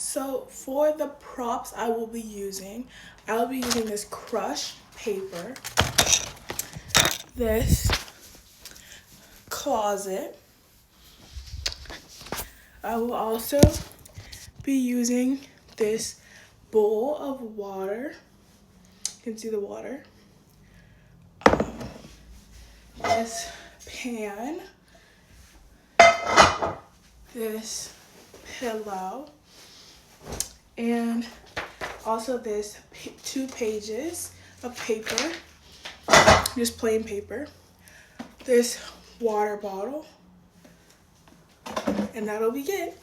So for the props I'll be using this crush paper, this closet. I will also be using this bowl of water. You can see the water. This pan, this pillow, and also this 2 pages of paper, just plain paper, this water bottle, and that'll be it.